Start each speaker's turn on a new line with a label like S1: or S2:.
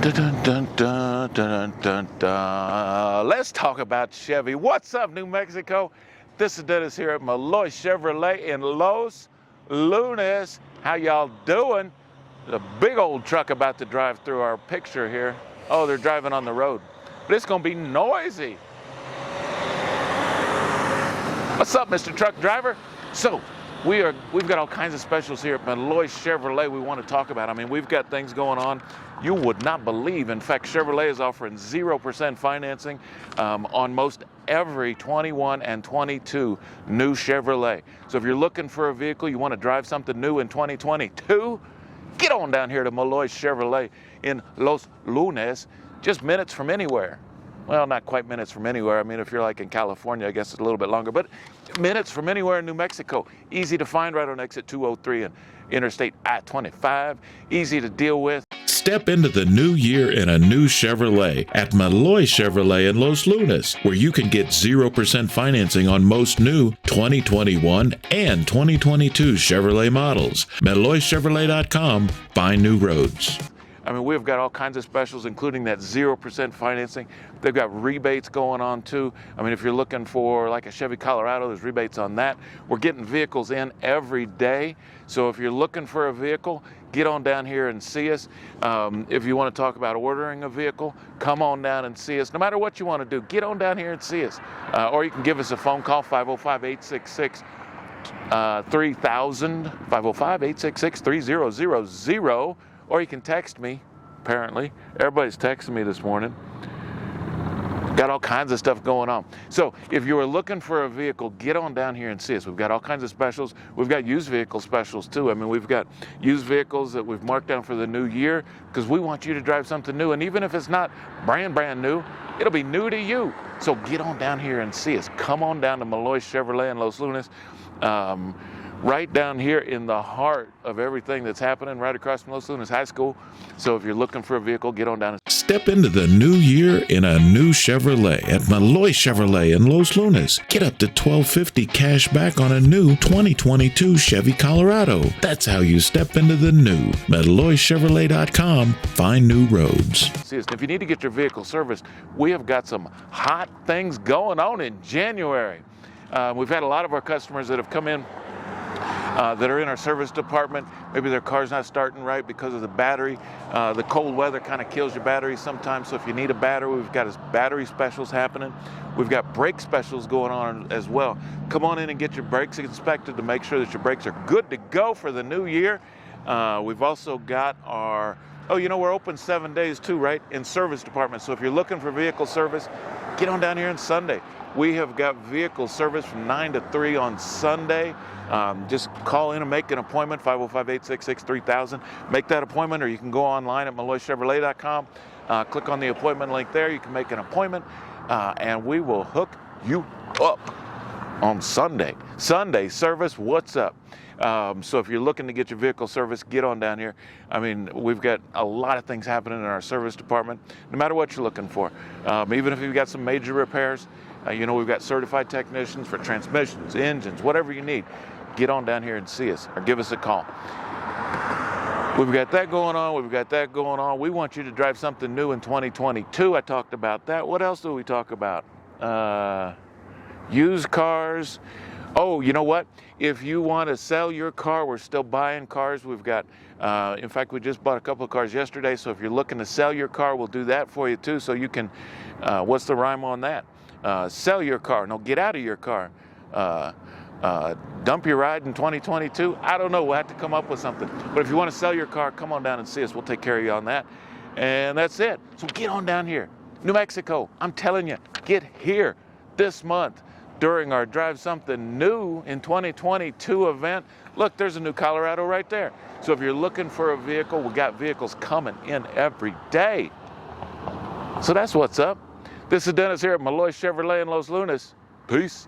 S1: Dun, dun, dun, dun, dun, dun, dun. Let's talk about Chevy. What's up, New Mexico? This is Dennis here at Melloy Chevrolet in Los Lunas. How y'all doing? There's a big old truck about to drive through our picture here. Oh, they're driving on the road. But it's gonna be noisy. What's up, Mr. Truck Driver? So, we've got all kinds of specials here at Melloy Chevrolet we want to talk about. I mean, we've got things going on you would not believe. In fact, Chevrolet is offering 0% financing on most every 21 and 22 new Chevrolet. So if you're looking for a vehicle, you want to drive something new in 2022, get on down here to Melloy Chevrolet in Los Lunas, just minutes from anywhere. Well, not quite minutes from anywhere. I mean, if you're like in California, I guess it's a little bit longer, but minutes from anywhere in New Mexico. Easy to find right on exit 203 and Interstate I-25. Easy to deal with.
S2: Step into the new year in a new Chevrolet at Melloy Chevrolet in Los Lunas, where you can get 0% financing on most new 2021 and 2022 Chevrolet models. melloychevrolet.com. Find new roads.
S1: I mean, we've got all kinds of specials, including that 0% financing. They've got rebates going on too. I mean, if you're looking for like a Chevy Colorado, there's rebates on that. We're getting vehicles in every day. So if you're looking for a vehicle, get on down here and see us. If you want to talk about ordering a vehicle, come on down and see us. No matter what you want to do, get on down here and see us. Or you can give us a phone call, 505-866 3000, 505-866-3000. Or you can text me, apparently. Everybody's texting me this morning. Got all kinds of stuff going on. So if you are looking for a vehicle, get on down here and see us. We've got all kinds of specials. We've got used vehicle specials too. I mean, we've got used vehicles that we've marked down for the new year because we want you to drive something new. And even if it's not brand new, it'll be new to you. So get on down here and see us. Come on down to Melloy Chevrolet in Los Lunas. Right down here in the heart of everything that's happening, right across from Los Lunas High School. So if you're looking for a vehicle, get on down.
S2: Step into the new year in a new Chevrolet at Melloy Chevrolet in Los Lunas. Get up to $1,250 cash back on a new 2022 Chevy Colorado. That's how you step into the new. melloychevrolet.com. Find new roads.
S1: If you need to get your vehicle serviced, we have got some hot things going on in January. We've had a lot of our customers that have come in that are in our service department. Maybe their car's not starting right because of the battery. The cold weather kind of kills your battery sometimes, so if you need a battery, we've got battery specials happening. We've got brake specials going on as well. Come on in and get your brakes inspected to make sure that your brakes are good to go for the new year. We've also got our, we're open 7 days too, right, in service department. So if you're looking for vehicle service, get on down here on Sunday. We have got vehicle service from 9 to 3 on Sunday. Just call in and make an appointment, 505-866-3000. Make that appointment, or you can go online at melloychevrolet.com. Click on the appointment link there. You can make an appointment, and we will hook you up on Sunday. Sunday service, what's up? So if you're looking to get your vehicle service, get on down here. I mean, we've got a lot of things happening in our service department, no matter what you're looking for. Even if you've got some major repairs, we've got certified technicians for transmissions, engines, whatever you need. Get on down here and see us, or give us a call. We've got that going on. We've got that going on. We want you to drive something new in 2022. I talked about that. What else do we talk about? Used cars. Oh, you know what? If you want to sell your car, we're still buying cars. We've got, in fact, we just bought a couple of cars yesterday. So if you're looking to sell your car, we'll do that for you too. So you can, what's the rhyme on that? Sell your car. No, get out of your car. Dump your ride in 2022. I don't know. We'll have to come up with something. But if you want to sell your car, come on down and see us. We'll take care of you on that. And that's it. So get on down here. New Mexico, I'm telling you, get here this month during our Drive Something New in 2022 event. Look, there's a new Colorado right there. So if you're looking for a vehicle, we got vehicles coming in every day. So that's what's up. This is Dennis here at Melloy Chevrolet in Los Lunas. Peace.